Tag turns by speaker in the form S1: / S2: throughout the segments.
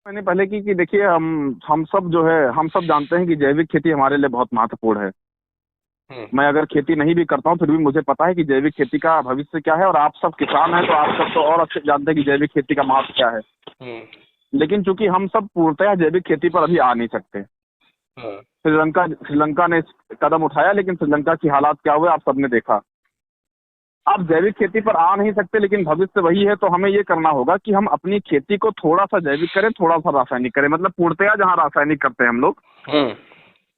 S1: मैंने पहले की कि देखिए हम सब जो है हम सब जानते हैं कि जैविक खेती हमारे लिए बहुत महत्वपूर्ण है। मैं अगर खेती नहीं भी करता हूँ फिर भी मुझे पता है कि जैविक खेती का भविष्य क्या है, और आप सब किसान हैं तो आप सब तो और अच्छे जानते हैं कि जैविक खेती का महत्व क्या है। लेकिन चूंकि हम सब पूर्णतः जैविक खेती पर अभी आ नहीं सकते। श्रीलंका ने कदम उठाया, लेकिन श्रीलंका की हालात क्या हुए आप सबने देखा। आप जैविक खेती पर आ नहीं सकते, लेकिन भविष्य वही है, तो हमें ये करना होगा कि हम अपनी खेती को थोड़ा सा जैविक करें, थोड़ा सा रासायनिक करें। मतलब पूर्णतया जहाँ रासायनिक करते हैं हम लोग,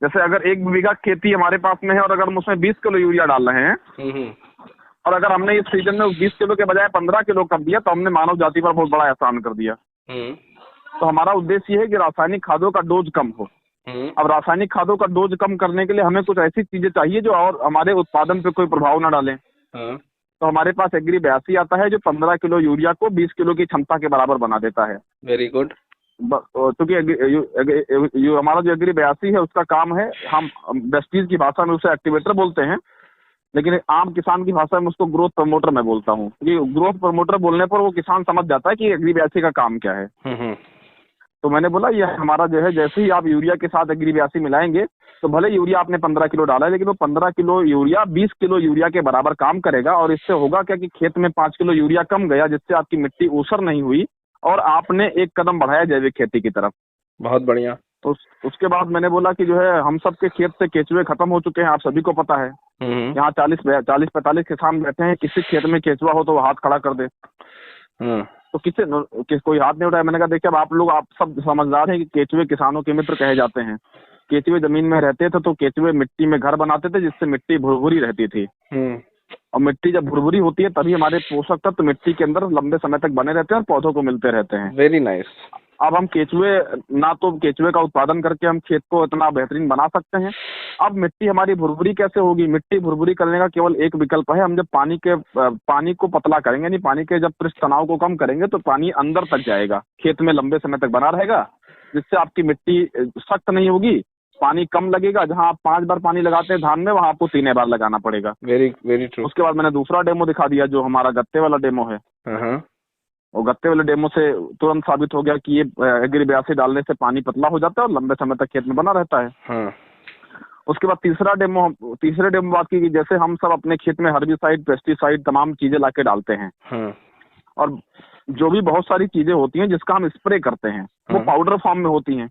S1: जैसे अगर 1 बीघा खेती हमारे पास में है और अगर हम उसमें 20 किलो यूरिया डाल रहे हैं, और अगर हमने इस सीजन में 20 किलो के बजाय 15 किलो कर दिया, तो हमने मानव जाति पर बहुत बड़ा एहसान कर दिया। तो हमारा उद्देश्य ये है कि रासायनिक खादों का डोज कम हो। अब रासायनिक खादों का डोज कम करने के लिए हमें कुछ ऐसी चीजें चाहिए जो और हमारे उत्पादन पे कोई प्रभाव न डालें। तो हमारे पास एग्री 82 आता है जो 15 किलो यूरिया को 20 किलो की क्षमता के बराबर बना देता है।
S2: Very good.
S1: क्योंकि हमारा जो एग्री 82 है उसका काम है, हम वेस्टीज की भाषा में उसे एक्टिवेटर बोलते हैं, लेकिन आम किसान की भाषा में उसको ग्रोथ प्रमोटर मैं बोलता हूँ। ये ग्रोथ प्रमोटर बोलने पर वो किसान समझ जाता है कि एग्री 82 का काम क्या है। तो मैंने बोला ये हमारा जो है, जैसे ही आप यूरिया के साथ एग्री 82 मिलाएंगे तो भले यूरिया आपने 15 किलो डाला है, लेकिन वो 15 किलो यूरिया 20 किलो यूरिया के बराबर काम करेगा। और इससे होगा क्या कि खेत में 5 किलो यूरिया कम गया, जिससे आपकी मिट्टी ऊसर नहीं हुई और आपने एक कदम बढ़ाया जैविक खेती की तरफ।
S2: बहुत बढ़िया।
S1: तो उसके बाद मैंने बोला कि जो है हम सब के खेत से केचुए खत्म हो चुके हैं, आप सभी को पता है। यहाँ 40-45 किसान बैठे हैं, किसी खेत में केचुआ हो तो वो हाथ खड़ा कर दे। तो कोई हाथ नहीं उठाया। मैंने कहा देखिए, अब आप सब समझदार हैं कि केचुए किसानों के मित्र कहे जाते हैं। केचुए जमीन में रहते थे तो केचुए मिट्टी में घर बनाते थे, जिससे मिट्टी भुरभुरी रहती थी। और मिट्टी जब भुरभुरी होती है तभी हमारे पोषक तत्व मिट्टी के अंदर लंबे समय तक बने रहते हैं और पौधों को मिलते रहते हैं।
S2: Very nice.
S1: अब हम केचुए का उत्पादन करके हम खेत को इतना बेहतरीन बना सकते हैं। अब मिट्टी हमारी भुरभुरी कैसे होगी? मिट्टी भुरभुरी करने का केवल एक विकल्प है। हम जब पानी को पतला करेंगे, यानी पानी के जब पृष्ठ तनाव को कम करेंगे तो पानी अंदर तक जाएगा, खेत में लंबे समय तक बना रहेगा, जिससे आपकी मिट्टी सख्त नहीं होगी, पानी कम लगेगा। जहां आप 5 बार पानी लगाते हैं धान में, वहां आपको 3 बार लगाना पड़ेगा।
S2: Very very true.
S1: उसके बाद मैंने दूसरा डेमो दिखा दिया जो हमारा गत्ते वाला डेमो है। और गत्ते वाले डेमो से तुरंत साबित हो गया कि ये एग्री 82 डालने से पानी पतला हो जाता है और लंबे समय तक खेत में बना रहता है। उसके बाद तीसरे डेमो बात की कि जैसे हम सब अपने खेत में हर्बिसाइड, पेस्टिसाइड तमाम चीजें लाके डालते हैं, और जो भी बहुत सारी चीजें होती हैं जिसका हम स्प्रे करते हैं वो पाउडर फॉर्म में होती हैं।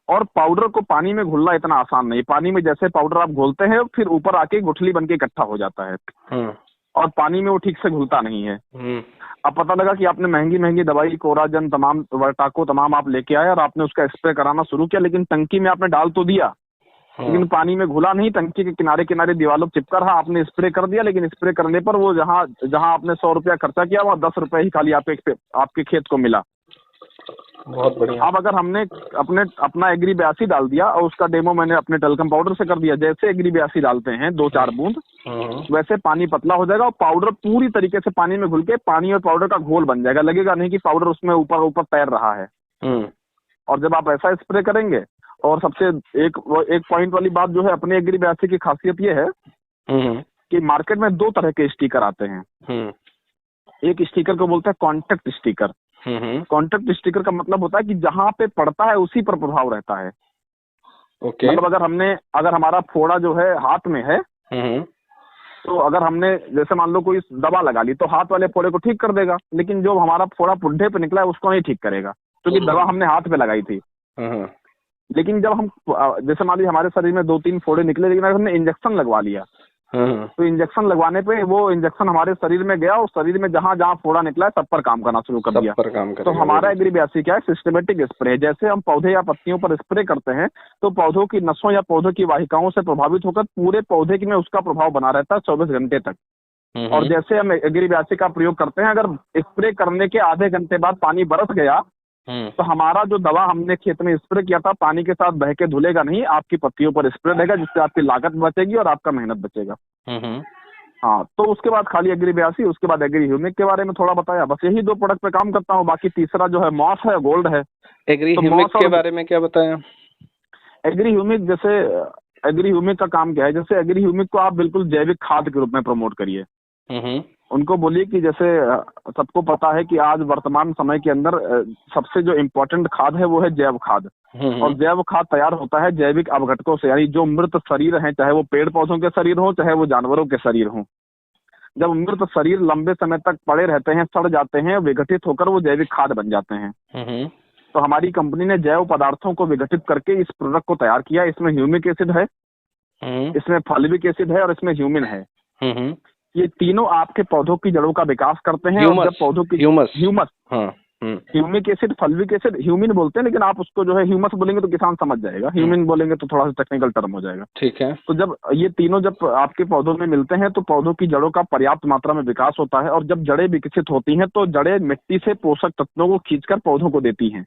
S1: और पाउडर को पानी में घुलना इतना आसान नहीं। पानी में जैसे पाउडर आप घोलते हैं फिर ऊपर आके गुठली बन के इकट्ठा हो जाता है, और पानी में वो ठीक से घुलता नहीं है। अब पता लगा कि आपने महंगी दवाई कोराजन तमाम वर्टाको तमाम आप लेके आए और आपने उसका स्प्रे कराना शुरू किया, लेकिन टंकी में आपने डाल तो दिया, लेकिन पानी में घुला नहीं। टंकी के किनारे दीवारों पर चिपका रहा। आपने स्प्रे कर दिया, लेकिन स्प्रे करने पर वो जहाँ आपने 100 रुपया खर्चा किया वहाँ 10 रुपये ही खाली आपके खेत को मिला।
S2: बहुत बढ़िया।
S1: अब अगर हमने अपना एग्री 82 डाल दिया, और उसका डेमो मैंने अपने टलकम पाउडर से कर दिया, जैसे एग्री 82 डालते हैं 2-4 बूंद, वैसे पानी पतला हो जाएगा और पाउडर पूरी तरीके से पानी में घुल के पानी और पाउडर का घोल बन जाएगा। लगेगा नहीं कि पाउडर उसमें ऊपर तैर रहा है। और जब आप ऐसा स्प्रे करेंगे, और सबसे एक पॉइंट वाली बात जो है अपने एग्री 82 की खासियत ये है कि मार्केट में 2 तरह के स्टिकर आते हैं। एक स्टिकर को बोलते हैं कॉन्टेक्ट स्टिकर। कॉन्टेक्ट स्टिकर का मतलब होता है कि जहां पे पड़ता है उसी पर प्रभाव रहता है। मतलब अगर हमारा फोड़ा जो है हाथ में है, तो अगर हमने जैसे मान लो कोई दवा लगा ली तो हाथ वाले फोड़े को ठीक कर देगा, लेकिन जो हमारा फोड़ा पुड्ढे पे निकला है उसको नहीं ठीक करेगा, क्योंकि दवा हमने हाथ पे लगाई थी। लेकिन जब हम जैसे मान लीजिए हमारे शरीर में 2-3 फोड़े निकले, लेकिन अगर हमने इंजेक्शन लगवा लिया, तो इंजेक्शन लगवाने पे वो इंजेक्शन हमारे शरीर में गया और शरीर में जहां जहां फोड़ा निकला है सब पर काम करना शुरू कर दिया। तो हमारा एग्री 82 क्या है? Systematic spray. जैसे हम पौधे या पत्तियों पर स्प्रे करते हैं तो पौधों की नसों या पौधों की वाहिकाओं से प्रभावित होकर पूरे पौधे में उसका प्रभाव बना रहता है 24 घंटे तक। और जैसे हम एग्री 82 का प्रयोग करते हैं, अगर स्प्रे करने के आधे घंटे बाद पानी बरस गया तो हमारा जो दवा हमने खेत में स्प्रे किया था पानी के साथ बह के धुलेगा नहीं, आपकी पत्तियों पर स्प्रे रहेगा, जिससे आपकी लागत बचेगी और आपका मेहनत बचेगा। हाँ, तो उसके बाद खाली एग्री 82, उसके बाद एग्री ह्यूमिक के बारे में थोड़ा बताया। बस यही 2 प्रोडक्ट पे काम करता हूँ। बाकी तीसरा जो है मॉस है, गोल्ड है।
S2: एग्री ह्यूमिक के बारे में क्या बताया?
S1: एग्री ह्यूमिक का काम क्या है? जैसे एग्री ह्यूमिक को आप बिल्कुल जैविक खाद के रूप में प्रमोट करिए। उनको बोलिए कि जैसे सबको पता है कि आज वर्तमान समय के अंदर सबसे जो इम्पोर्टेंट खाद है वो है जैव खाद। और जैव खाद तैयार होता है जैविक अपघटकों से, यानी जो मृत शरीर हैं, चाहे वो पेड़ पौधों के शरीर हो चाहे वो जानवरों के शरीर हों। जब मृत शरीर लंबे समय तक पड़े रहते हैं, सड़ जाते हैं, विघटित होकर वो जैविक खाद बन जाते हैं। तो हमारी कंपनी ने जैव पदार्थों को विघटित करके इस प्रोडक्ट को तैयार किया। इसमें ह्यूमिक एसिड है, इसमें फॉल्विक एसिड है और इसमें ह्यूमिन है। ये तीनों आपके पौधों की जड़ों का विकास करते हैं। और जब पौधों की ह्यूमस, ह्यूमिक एसिड, फॉल्विक एसिड, ह्यूमिन बोलते हैं, लेकिन आप उसको जो है ह्यूमस बोलेंगे तो किसान समझ जाएगा, ह्यूमिन बोलेंगे तो थोड़ा सा टेक्निकल टर्म हो जाएगा।
S2: ठीक है।
S1: तो जब ये तीनों जब आपके पौधों में मिलते हैं तो पौधों की जड़ों का पर्याप्त मात्रा में विकास होता है। और जब जड़ें विकसित होती हैं तो जड़ें मिट्टी से पोषक तत्वों को खींचकर पौधों को देती हैं।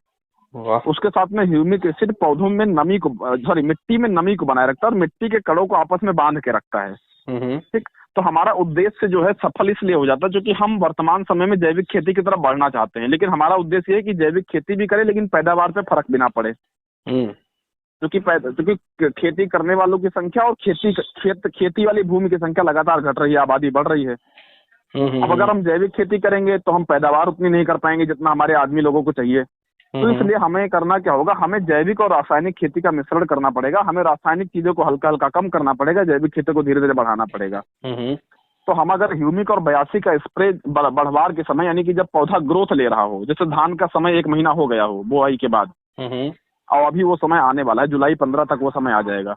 S1: उसके साथ में ह्यूमिक एसिड पौधों में नमी को, मिट्टी में नमी को बनाए रखता है और मिट्टी के कणों को आपस में बांध के रखता है। ठीक। तो हमारा उद्देश्य जो है सफल इसलिए हो जाता है क्योंकि हम वर्तमान समय में जैविक खेती की तरफ बढ़ना चाहते हैं, लेकिन हमारा उद्देश्य है कि जैविक खेती भी करें लेकिन पैदावार पे फर्क भी ना पड़े। क्योंकि खेती करने वालों की संख्या और खेती वाली भूमि की संख्या लगातार घट रही है, आबादी बढ़ रही है। अब अगर हम जैविक खेती करेंगे तो हम पैदावार उतनी नहीं कर पाएंगे जितना हमारे आदमी लोगों को चाहिए। तो इसलिए हमें करना क्या होगा, हमें जैविक और रासायनिक खेती का मिश्रण करना पड़ेगा। हमें रासायनिक चीजों को हल्का हल्का कम करना पड़ेगा, जैविक खेती को धीरे धीरे बढ़ाना पड़ेगा। तो हम अगर ह्यूमिक और 82 का स्प्रे बढ़वार के समय, यानी कि जब पौधा ग्रोथ ले रहा हो, जैसे धान का समय 1 महीना हो गया हो बुआई के बाद, और अभी वो समय आने वाला है, जुलाई 15 तक वो समय आ जाएगा।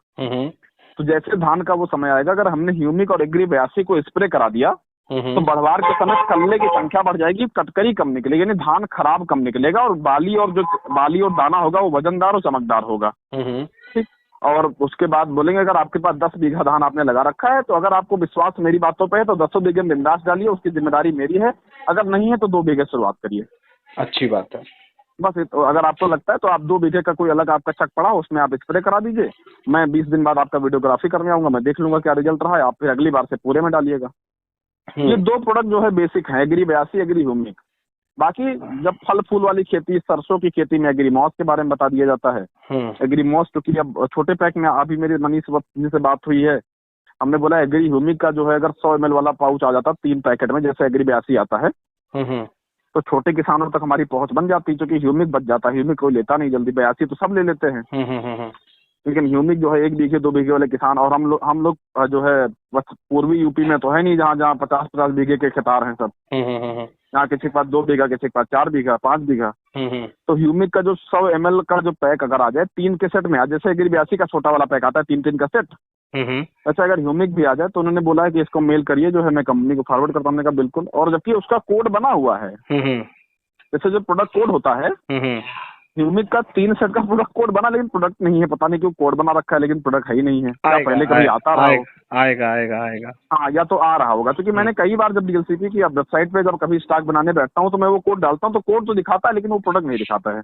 S1: तो जैसे धान का वो समय आएगा, अगर हमने ह्यूमिक और एग्री 82 को स्प्रे करा दिया तो बढ़वार के समय कल्ले की संख्या बढ़ जाएगी, कटकरी कम निकलेगी, यानी धान खराब कम निकलेगा और बाली और दाना होगा वो वजनदार और चमकदार होगा। ठीक। और उसके बाद बोलेंगे अगर आपके पास 10 बीघा धान आपने लगा रखा है तो अगर आपको विश्वास मेरी बातों पे है तो 10 बीघे में बिंदास डालिए, उसकी जिम्मेदारी मेरी है। अगर नहीं है तो 2 बीघे शुरुआत करिए।
S2: अच्छी बात है।
S1: बस अगर आपको लगता है तो आप 2 बीघे का कोई अलग आपका चक पड़ा उसमें आप स्प्रे करा दीजिए। मैं 20 दिन बाद आपका वीडियोग्राफी करने आऊंगा, मैं देख लूंगा क्या रिजल्ट रहा है, आप फिर अगली बार से पूरे में डालिएगा। ये 2 प्रोडक्ट जो है बेसिक है, एग्री 82, एग्री ह्यूमिक। बाकी जब फल फूल वाली खेती, सरसों की खेती में एग्री मॉस के बारे में बता दिया जाता है। एग्री मॉस क्योंकि अब छोटे पैक में, अभी मेरी मनीष जी से बात हुई है, हमने बोला एग्री ह्यूमिक का जो है अगर 100 ml वाला पाउच आ जाता 3 पैकेट में, जैसे एग्री 82 आता है, तो छोटे किसानों तक हमारी पहुंच बन जाती, क्योंकि ह्यूमिक बच जाता है। ह्यूमिक कोई लेता नहीं जल्दी, 82 तो सब ले लेते हैं। लेकिन ह्यूमिक जो है 1 बीघे 2 बीघे वाले किसान, और हम लोग जो है बस पूर्वी यूपी में तो है नहीं जहाँ 50-50 बीघे के खेतार हैं सब। यहाँ किसी के पास 2 बीघा, किसी के पास 4 बीघा, 5 बीघा। तो ह्यूमिक का जो 100 ml का जो पैक अगर आ जाए 3 के सेट में आ, जैसे एग्री 82 का छोटा वाला पैक आता है 3-3 का सेट, अच्छा अगर ह्यूमिक भी आ जाए तो उन्होंने बोला है कि इसको मेल करिए, जो है मैं कंपनी को फॉरवर्ड करता हूँ। हमने कहा बिल्कुल। और जबकि उसका कोड बना हुआ है, जैसे जो प्रोडक्ट कोड होता है ह्यूमिक का 3 सेट का प्रोडक्ट कोड बना, लेकिन प्रोडक्ट नहीं है। पता नहीं क्यों कोड बना रखा है लेकिन प्रोडक्ट है ही नहीं है। क्या पहले कभी आता रहा हो?
S2: आएगा।
S1: हाँ, या तो आ रहा होगा, क्योंकि मैंने कई बार जब डीएलसीपी की वेबसाइट पे जब कभी स्टॉक बनाने बैठता हूँ तो मैं वो कोड डालता हूँ, तो कोड तो दिखाता है लेकिन वो प्रोडक्ट नहीं दिखाता है।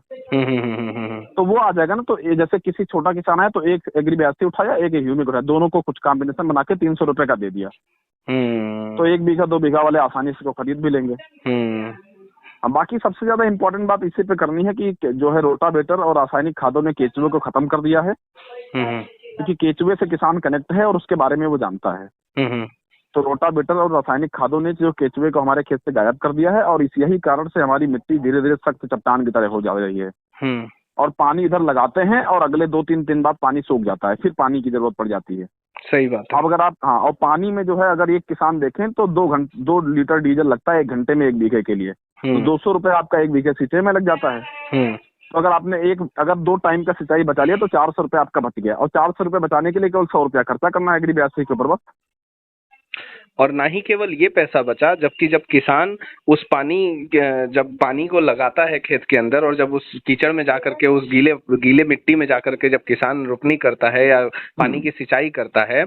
S1: तो वो आ जाएगा ना। तो जैसे किसी छोटा किसान है तो एक एग्री 82 उठाया, एक ह्यूमिक उठाया, दोनों को कुछ कॉम्बिनेशन बना के 300 रुपए का दे दिया। तो 1 बीघा 2 बीघा वाले आसानी से को खरीद भी लेंगे। अब बाकी सबसे ज्यादा इंपॉर्टेंट बात इसी पे करनी है कि जो है रोटावेटर और रासायनिक खादों ने केचुए को खत्म कर दिया है, क्योंकि केचुए से किसान कनेक्ट है और उसके बारे में वो जानता है। तो रोटावेटर और रासायनिक खादों ने जो केचुए को हमारे खेत से गायब कर दिया है, और यही कारण से हमारी मिट्टी धीरे धीरे सख्त चट्टान की तरह हो जा रही है। और पानी इधर लगाते हैं और अगले 2-3 दिन बाद पानी सूख जाता है, फिर पानी की जरूरत पड़ जाती है।
S2: सही बात है।
S1: अब अगर आप, हाँ, और पानी में जो है अगर एक किसान देखें तो 2 लीटर डीजल लगता है 1 घंटे में 1 बीघे के लिए। तो 200 रुपए आपका 1 बीघे सिंचाई में लग जाता है। तो अगर आपने अगर 2 टाइम का सिंचाई बचा लिया तो 400 रुपए आपका बच गया। और 400 रुपए बचाने के लिए केवल 100 रुपया खर्चा करना है एग्री 82 के ऊपर बस।
S2: और ना ही केवल ये पैसा बचा, जबकि जब किसान उस जब पानी को लगाता है खेत के अंदर, और जब उस कीचड़ में जाकर के उस गीले मिट्टी में जाकर के जब किसान रोपनी करता है या पानी की सिंचाई करता है,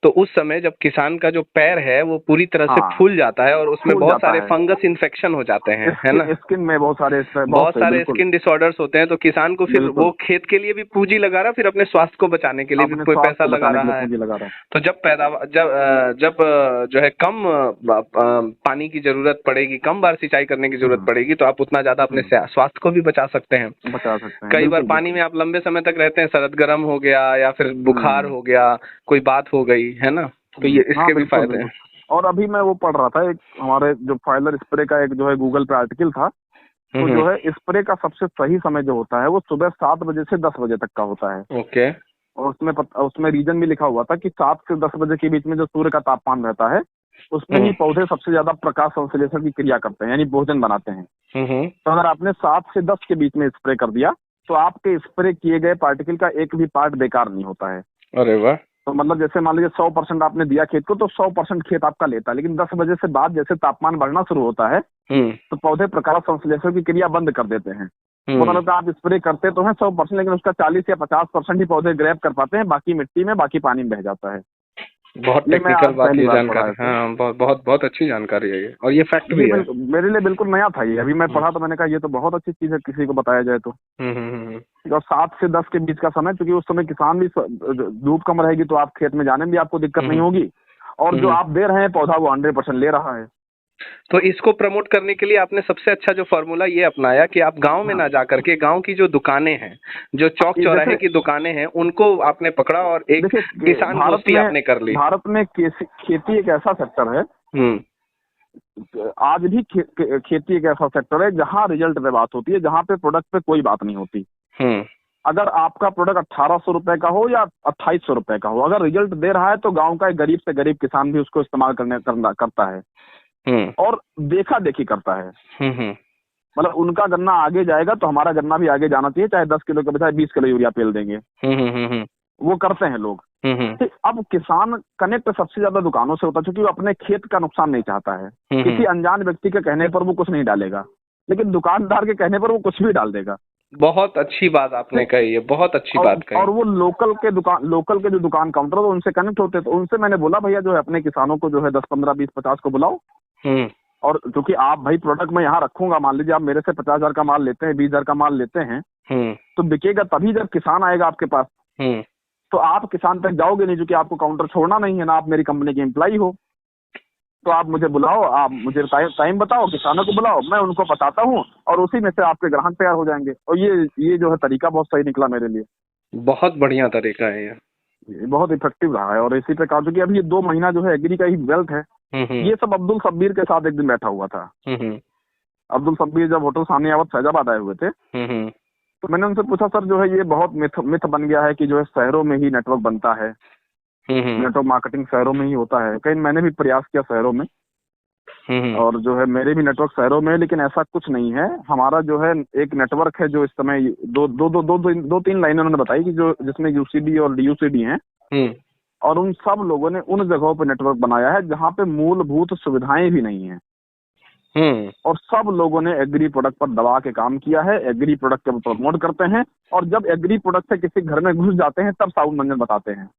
S2: तो उस समय जब किसान का जो पैर है वो पूरी तरह से फूल जाता है और उसमें बहुत सारे फंगस इन्फेक्शन हो जाते हैं, है ना।
S1: स्किन में बहुत सारे
S2: स्किन डिसऑर्डर्स होते हैं। तो किसान को फिर वो खेत के लिए भी पूंजी लगा रहा, फिर अपने स्वास्थ्य को बचाने के लिए भी कोई पैसा लगा रहा है। तो जब जब जो है कम पानी की जरूरत पड़ेगी, कम बार सिंचाई करने की जरूरत पड़ेगी, तो आप उतना ज्यादा अपने स्वास्थ्य को भी बचा सकते हैं। कई बार पानी में आप लंबे समय तक रहते हैं, सरद गर्म हो गया या फिर बुखार हो गया, कोई बात हो गई, है ना। तो ये इसके भी फायदे हैं।
S1: और अभी मैं वो पढ़ रहा था, एक हमारे जो फाइलर स्प्रे का एक जो है गूगल पे आर्टिकल था, तो जो है स्प्रे का सबसे सही समय जो होता है वो सुबह 7 बजे से 10 बजे तक का होता है।
S2: ओके।
S1: और उसमें रीजन भी लिखा हुआ था कि 7 से 10 बजे के बीच में जो सूर्य का तापमान रहता है उसमें ही पौधे सबसे ज्यादा प्रकाश संश्लेषण की क्रिया करते हैं, यानी भोजन बनाते हैं। तो अगर आपने 7 से 10 के बीच में स्प्रे कर दिया तो आपके स्प्रे किए गए पार्टिकल का एक भी पार्ट बेकार नहीं होता है।
S2: अरे वाह।
S1: तो मतलब जैसे मान लीजिए 100% आपने दिया खेत को तो 100% खेत आपका लेता है, लेकिन 10 बजे से बाद जैसे तापमान बढ़ना शुरू होता है तो पौधे प्रकाश संश्लेषण की क्रिया बंद कर देते हैं। मतलब आप स्प्रे करते तो हैं 100%, लेकिन उसका 40 या 50% ही पौधे ग्रैब कर पाते हैं, बाकी मिट्टी में बाकी पानी में बह जाता है।
S2: बहुत टेक्निकल बात, ये जानकारी। हाँ, बहुत बहुत बहुत अच्छी जानकारी है ये, और ये फैक्ट भी है।
S1: मेरे लिए बिल्कुल नया था ये, अभी मैं पढ़ा तो मैंने कहा ये तो बहुत अच्छी चीज है, किसी को बताया जाए तो। और 7 से 10 के बीच का समय, क्योंकि उस समय किसान भी धूप कम रहेगी तो आप खेत में जाने में भी आपको दिक्कत नहीं होगी, और जो आप दे रहे हैं पौधा वो 100% ले रहा है।
S2: तो इसको प्रमोट करने के लिए आपने सबसे अच्छा जो फॉर्मूला ये अपनाया कि आप गांव में ना जा करके गांव की जो दुकानें हैं, जो चौक चौराहे की दुकानें हैं, उनको आपने पकड़ा और एक किसान गोष्ठी आपने कर ली।
S1: भारत में खेती एक ऐसा सेक्टर है, आज भी खेती एक ऐसा सेक्टर है जहाँ रिजल्ट पे बात होती है, जहाँ पे प्रोडक्ट पे कोई बात नहीं होती। अगर आपका प्रोडक्ट 1800 रुपए का हो या 2800 रुपए का हो, अगर रिजल्ट दे रहा है तो गांव का एक गरीब से गरीब किसान भी उसको इस्तेमाल करता है और देखा देखी करता है। मतलब उनका गन्ना आगे जाएगा तो हमारा गन्ना भी आगे जाना चाहिए, चाहे 10 किलो के बजाय 20 किलो यूरिया पेल देंगे। वो करते हैं लोग। अब किसान कनेक्ट सबसे ज्यादा दुकानों से होता है, क्योंकि वो अपने खेत का नुकसान नहीं चाहता है। किसी अनजान व्यक्ति के कहने पर वो कुछ नहीं डालेगा, लेकिन दुकानदार के कहने पर वो कुछ भी डाल देगा।
S2: बहुत अच्छी बात आपने कही है, बहुत अच्छी बात कही।
S1: और वो लोकल के जो दुकान काउंटर तो उनसे कनेक्ट होते, तो उनसे मैंने बोला भैया जो है अपने किसानों को जो है 10, 15, 20, 50 को बुलाओ, और क्योंकि आप भाई प्रोडक्ट मैं यहाँ रखूंगा, मान लीजिए आप मेरे से 50,000 का माल लेते हैं, 20,000 का माल लेते हैं, तो बिकेगा तभी जब किसान आएगा आपके पास। तो आप किसान तक जाओगे नहीं, क्योंकि आपको काउंटर छोड़ना नहीं है ना, आप मेरी कंपनी के एम्प्लॉय हो। तो आप मुझे बुलाओ, आप मुझे टाइम बताओ, किसानों को बुलाओ, मैं उनको बताता हूँ और उसी में से आपके ग्राहक तैयार हो जाएंगे। और ये जो है तरीका बहुत सही निकला मेरे लिए।
S2: बहुत बढ़िया तरीका है ये,
S1: बहुत इफेक्टिव रहा है। और इसी पे कहा, क्योंकि अभी ये 2 महीना जो है एग्री का ही वेल्थ है, ये सब अब्दुल सब्बीर के साथ एक दिन बैठा हुआ था। अब्दुल सब्बीर जब होटल सानियावत फैजाबाद आए हुए थे, तो मैंने उनसे पूछा सर जो है ये बहुत मिथ बन गया है कि जो है शहरों में ही नेटवर्क बनता है, नेटवर्क मार्केटिंग शहरों में ही होता है। कहीं मैंने भी प्रयास किया शहरों में, और जो है मेरे भी नेटवर्क शहरों में, लेकिन ऐसा कुछ नहीं है। हमारा जो है एक नेटवर्क है जो इस समय 2-3 लाइनें उन्होंने बताई कि जो जिसमें यूसीडी और डीयूसीडी हैं, और उन सब लोगों ने उन जगहों पर नेटवर्क बनाया है जहाँ पे मूलभूत सुविधाएं भी नहीं है। और सब लोगों ने एग्री प्रोडक्ट पर दबा के काम किया है, एग्री प्रोडक्ट को प्रमोट करते हैं, और जब एग्री प्रोडक्ट से किसी घर में घुस जाते हैं तब साबुन मंजन बताते हैं।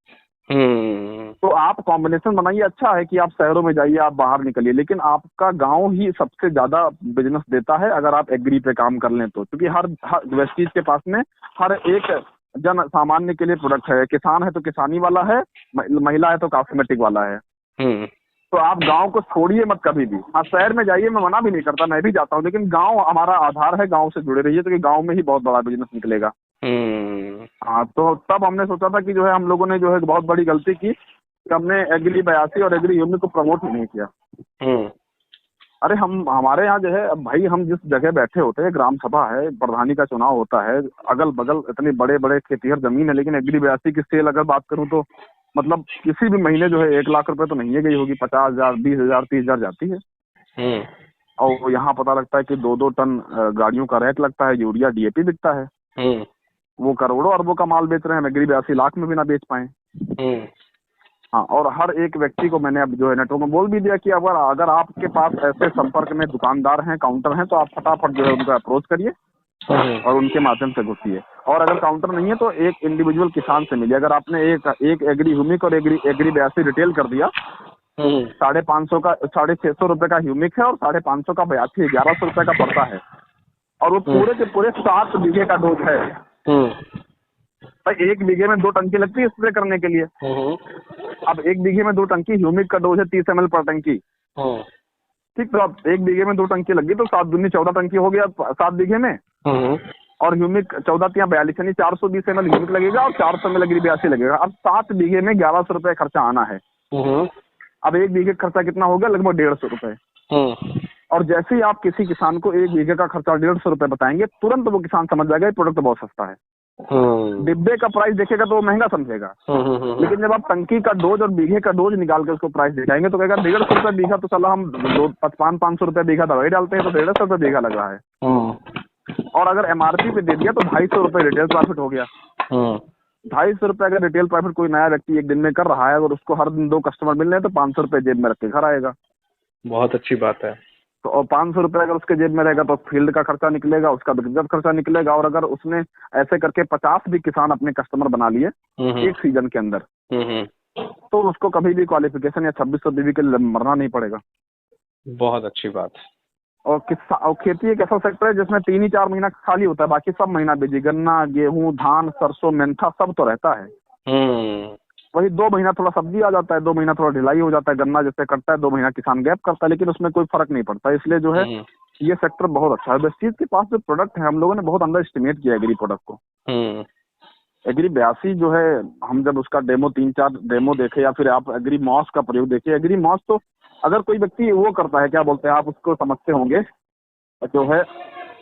S1: तो आप कॉम्बिनेशन बनाइए। अच्छा है कि आप शहरों में जाइए, आप बाहर निकलिए, लेकिन आपका गांव ही सबसे ज्यादा बिजनेस देता है अगर आप एग्री पे काम कर लें तो। क्योंकि हर वेस्टीज के पास में हर एक जन सामान्य के लिए प्रोडक्ट है। किसान है तो किसानी वाला है, महिला है तो कॉस्मेटिक वाला है। तो आप गांव को छोड़िए मत कभी भी। हाँ, शहर में जाइए, मैं मना भी नहीं करता, मैं भी जाता हूँ, लेकिन गांव हमारा आधार है, गांव से जुड़े रहिए, तो गांव में ही बहुत बड़ा बिजनेस निकलेगा। हाँ, तो तब हमने सोचा था कि जो है हम लोगों ने जो है बहुत बड़ी गलती की कि हमने एग्री 82 और एग्री यूनिट को प्रमोट ही नहीं किया। अरे हमारे यहाँ जो है, अब भाई हम जिस जगह बैठे होते हैं, ग्राम सभा है, प्रधानी का चुनाव होता है, अगल बगल इतने बड़े बड़े खेतीहर जमीन है, लेकिन एग्री 82 की सेल अगर बात करूँ तो मतलब किसी भी महीने जो है 1 लाख रुपए तो नहीं है गई होगी, 50,000, 20,000, 30,000 जाती है। और यहाँ पता लगता है कि 2-2 टन गाड़ियों का रेट लगता है, यूरिया डीएपी बिकता है। वो करोड़ों अरबों का माल बेच रहे हैं, हम एग्री 82 लाख में भी ना बेच पाए। हाँ, और हर एक व्यक्ति को मैंने अब जो है नेटवर्क में बोल भी दिया कि अगर आपके पास ऐसे संपर्क में दुकानदार हैं, काउंटर हैं, तो आप फटाफट जो है उनको अप्रोच करिए और उनके माध्यम से घुसिए। और अगर काउंटर नहीं है तो एक इंडिविजुअल किसान से मिलिए। अगर आपने एक एग्री ह्यूमिक और एग्री 82 रिटेल कर दिया, 550 का 650 रुपए का ह्यूमिक है और 550 का 82 1100 रुपए का पड़ता है, और वो पूरे के पूरे 7 बीघे का डोज है। भाई 1 बीघे में 2 टंकी लगती है स्प्रे करने के लिए। अब 1 बीघे में 2 टंकी, ह्यूमिक का डोज है 30 ml पर टंकी। ठीक, तो अब 1 बीघे में 2 टंकी लगी तो 7 दूनी 14 टंकी हो गया 7 बीघे में। और ह्यूमिक 14 या 42 यानी 420 ml ह्यूमिक लगेगा और 400 ml एग्री 82 लगेगा। अब 7 बीघे में 1100 रुपए खर्चा आना है। अब 1 बीघे का खर्चा कितना हो गया? लगभग 150 रुपए। और जैसे ही आप किसी किसान को 1 बीघे का खर्चा 150 रुपए बताएंगे, तुरंत वो किसान समझ जाएगा ये प्रोडक्ट बहुत सस्ता है। डिब्बे का प्राइस देखेगा तो वो महंगा समझेगा, लेकिन जब आप टंकी का डोज और बीघे का डोज निकाल के उसको प्राइस दिखाएंगे तो कहेगा 150 रुपए बीघा, तो चलो हम 500 रुपए बीघा दवाई डालते हैं तो 150 रुपए बीघा लग रहा है। और अगर MRP पे दे दिया तो 250 रुपए रिटेल प्रॉफिट हो गया। 250 रुपए अगर रिटेल प्रॉफिट कोई नया व्यक्ति एक दिन में कर रहा है, अगर उसको हर दिन 2 कस्टमर मिल रहे हैं तो 500 रुपए जेब में रख के घर आएगा।
S2: बहुत अच्छी बात है।
S1: तो और 500 रुपए अगर उसके जेब में रहेगा तो फील्ड का खर्चा निकलेगा, उसका व्यक्तिगत खर्चा निकलेगा। और अगर उसने ऐसे करके 50 भी किसान अपने कस्टमर बना लिए एक सीजन के अंदर, तो उसको कभी भी क्वालिफिकेशन या 2600 बीवी के लिए मरना नहीं पड़ेगा।
S2: बहुत अच्छी बात।
S1: और खेती एक ऐसा सेक्टर है जिसमें 3 ही 4 महीना खाली होता है, बाकी सब महीना बिजी। गन्ना, गेहूं, धान, सरसों, मेंथा सब तो रहता है। वही 2 महीना थोड़ा सब्जी आ जाता है, 2 महीना थोड़ा ढिलाई हो जाता है, गन्ना जैसे कटता है 2 महीना किसान गैप करता है, लेकिन उसमें कोई फर्क नहीं पड़ता। इसलिए जो है ये सेक्टर बहुत अच्छा है। इस चीज के पास जो प्रोडक्ट है, हम लोगों ने बहुत अंडर एस्टिमेट किया एग्री प्रोडक्ट को। एग्री 82 जो है, हम जब उसका डेमो 3-4 डेमो देखे, या फिर आप एग्री मॉस का प्रयोग देखिए। एग्री मॉस तो अगर कोई व्यक्ति वो करता है, क्या बोलते हैं आप उसको समझते होंगे, जो है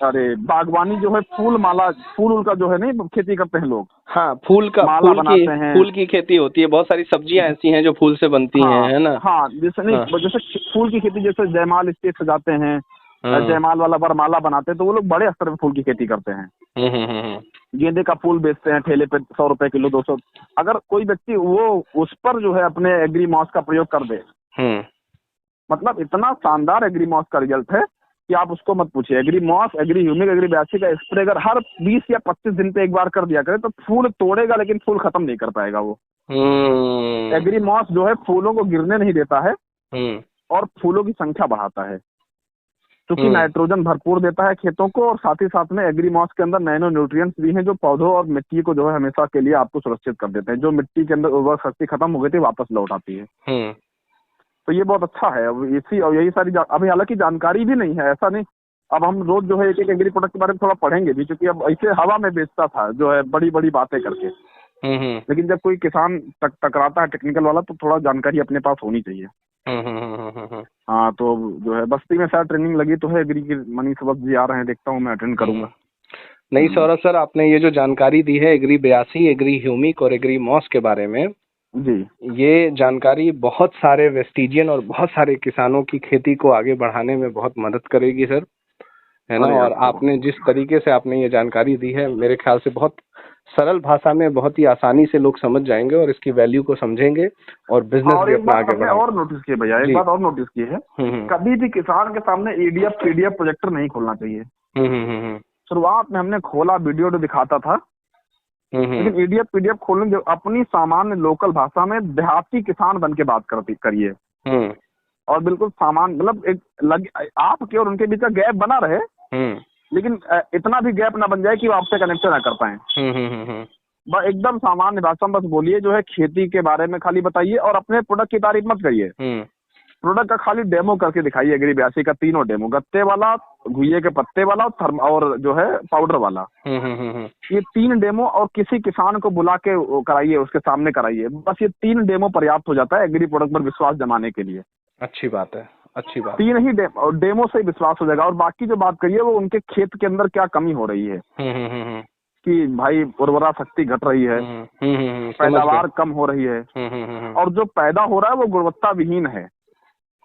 S1: अरे बागवानी जो है, फूल माला, फूल का जो है नहीं खेती करते हैं लोग।
S2: हाँ, फूल बनाते हैं, फूल की खेती होती है। बहुत सारी सब्जियां ऐसी हैं जो फूल से बनती हैं, है ना।
S1: हाँ, जैसे नहीं, जैसे फूल की खेती, जैसे जयमाल स्टेज सजाते हैं, जयमाल वाला वरमाला बनाते हैं, तो वो लोग बड़े स्तर पे फूल की खेती करते हैं। गेंदे का फूल बेचते हैं ठेले पे 100 रुपए किलो, 200। अगर कोई व्यक्ति वो उस पर जो है अपने एग्री मॉस का प्रयोग कर दे, मतलब इतना शानदार एग्री मॉस का रिजल्ट है कि आप उसको मत पूछिए। Agri moss, agri humic, agri 82 का स्प्रे अगर हर 20 या 25 दिन पे एक बार कर दिया करे तो फूल तोड़ेगा, लेकिन फूल खत्म नहीं कर पाएगा वो। एग्री मॉस जो है फूलों को गिरने नहीं देता है और फूलों की संख्या बढ़ाता है, क्योंकि नाइट्रोजन भरपूर देता है खेतों को। और साथ ही साथ में एग्री मॉस के अंदर नैनो न्यूट्रिएंट्स भी हैं जो पौधों और मिट्टी को जो है हमेशा के लिए आपको सुरक्षित कर देते हैं। जो मिट्टी के अंदर उर्वरक शक्ति खत्म हो गई थी वापस लौट आती है। तो ये बहुत अच्छा है। अब इसी और यही सारी अभी हालांकि जानकारी भी नहीं है, ऐसा नहीं। अब हम रोज जो है एक एक एग्री प्रोडक्ट के बारे में थोड़ा पढ़ेंगे भी, क्योंकि अब ऐसे हवा में बेचता था जो है बड़ी बड़ी बातें करके। लेकिन जब कोई किसान टकराता है टेक्निकल वाला, तो थोड़ा जानकारी अपने पास होनी चाहिए। हाँ, तो जो है बस्ती में शायद ट्रेनिंग लगी तो है एग्री की। मनीष वक्त जी आ रहे हैं, देखता हूँ मैं अटेंड करूंगा।
S2: नहीं सौरभ सर, आपने ये जो जानकारी दी है एग्री 82, एग्री ह्यूमिक और एग्री मॉस के बारे में
S1: जी,
S2: ये जानकारी बहुत सारे वेस्टिजियन और बहुत सारे किसानों की खेती को आगे बढ़ाने में बहुत मदद करेगी सर, है ना। और आपने जिस तरीके से आपने ये जानकारी दी है, मेरे ख्याल से बहुत सरल भाषा में बहुत ही आसानी से लोग समझ जाएंगे और इसकी वैल्यू को समझेंगे और बिजनेस भी अपना आगे बढ़ाएंगे।
S1: और नोटिस किए भैया, एक बात और नोटिस की है, कभी भी किसान के सामने EDF PDF प्रोजेक्टर नहीं खोलना चाहिए। शुरुआत में हमने खोला, वीडियो तो दिखाता था, लेकिन EDF PDF खोलने जो अपनी सामान्य लोकल भाषा में देहाती किसान बन के बात करिए। और बिल्कुल सामान, मतलब एक आपके और उनके बीच का गैप बना रहे, लेकिन इतना भी गैप ना बन जाए कि वो आपसे कनेक्शन ना कर पाए। बस एकदम सामान्य भाषा में बस बोलिए, जो है खेती के बारे में खाली बताइए और अपने प्रोडक्ट की तारीफ मत करिए। प्रोडक्ट का खाली डेमो करके दिखाइए। एग्री 82 का तीनों डेमो, गत्ते वाला, घुइये के पत्ते वाला और जो है पाउडर वाला, ये 3 डेमो, और किसी किसान को बुला के कराइए, उसके सामने कराइए। बस ये 3 डेमो पर्याप्त हो जाता है एग्री प्रोडक्ट पर विश्वास जमाने के लिए।
S2: अच्छी बात है, अच्छी बात।
S1: 3 ही डेमो से ही विश्वास हो जाएगा। और बाकी जो बात करिए वो उनके खेत के अंदर क्या कमी हो रही है, कि भाई उर्वरा शक्ति घट रही है, पैदावार कम हो रही है, और जो पैदा हो रहा है वो गुणवत्ता विहीन है।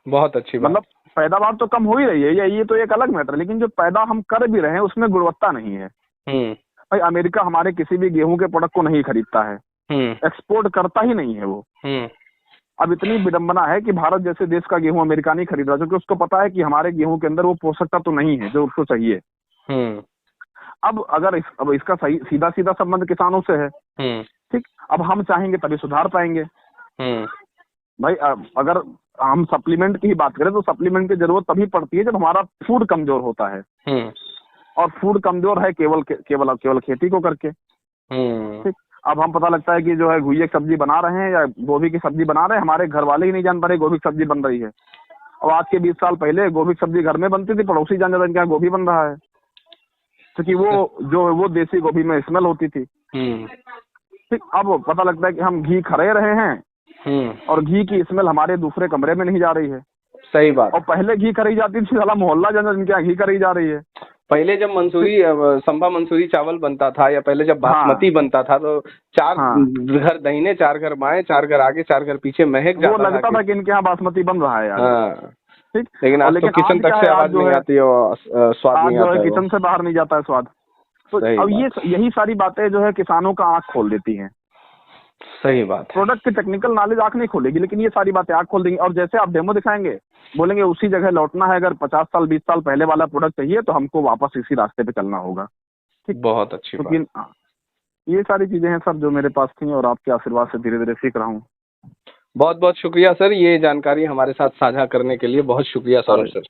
S2: बहुत अच्छी बात।
S1: मतलब पैदावार तो कम हो ही रही है, ये तो एक अलग मैटर, लेकिन जो पैदा हम कर भी रहे हैं उसमें गुणवत्ता नहीं है। भाई अमेरिका हमारे किसी भी गेहूं के प्रोडक्ट को नहीं खरीदता है, एक्सपोर्ट करता ही नहीं है वो। अब इतनी विडंबना है कि भारत जैसे देश का गेहूं अमेरिका नहीं खरीद रहा, क्योंकि उसको पता है कि हमारे गेहूं के अंदर वो पोषक तत्व तो नहीं है जो उसको चाहिए। अब अगर अब इसका सही सीधा सीधा संबंध किसानों से है, ठीक। अब हम चाहेंगे तभी सुधार पाएंगे। भाई अगर हम सप्लीमेंट की ही बात करें तो सप्लीमेंट की जरूरत तभी पड़ती है जब हमारा फूड कमजोर होता है, और फूड कमजोर है केवल खेती को करके, ठीक। अब हम पता लगता है कि जो है घुइये की सब्जी बना रहे हैं या गोभी की सब्जी बना रहे हैं, हमारे घर वाले ही नहीं जान पा रहे गोभी की सब्जी बन रही है। और आज के 20 साल पहले गोभी की सब्जी घर में बनती थी, पड़ोसी जान जाता क्या गोभी बन रहा है, क्योंकि वो देसी गोभी में स्मेल होती थी, ठीक। अब पता लगता है कि हम घी खरीद रहे हैं और घी की स्मेल हमारे दूसरे कमरे में नहीं जा रही है।
S2: सही बात।
S1: और पहले घी करी जाती थी, साला मोहल्ला जनता जिनके यहाँ घी करी जा रही है।
S2: पहले जब मंसूरी संभा मंसूरी चावल बनता था, या पहले जब बासमती बनता था, तो 4 घर दाहिने, 4 घर बाएं, 4 घर आगे, 4 घर पीछे महक जाता था।
S1: वो लगता था कि इनके यहाँ बासमती बन रहा है यार। ठीक।
S2: लेकिन आज तो किचन तक से आवाज नहीं आती और स्वाद नहीं आता है,
S1: किचन से बाहर नहीं जाता है स्वाद। तो अब यही सारी बातें जो है किसानों का आंख खोल देती हैं।
S2: सही बात।
S1: प्रोडक्ट की टेक्निकल नॉलेज आंख नहीं खोलेगी, लेकिन ये सारी बातें आंख खोल देंगी। और जैसे आप डेमो दिखाएंगे, बोलेंगे उसी जगह लौटना है, अगर 50 साल 20 साल पहले वाला प्रोडक्ट चाहिए तो हमको वापस इसी रास्ते पे चलना होगा। ठीक।
S2: बहुत अच्छी बात।
S1: ये सारी चीजें हैं सर जो मेरे पास थी, और आपके आशीर्वाद से धीरे धीरे सीख रहा हूँ।
S2: बहुत बहुत शुक्रिया सर, ये जानकारी हमारे साथ साझा करने के लिए बहुत शुक्रिया सर।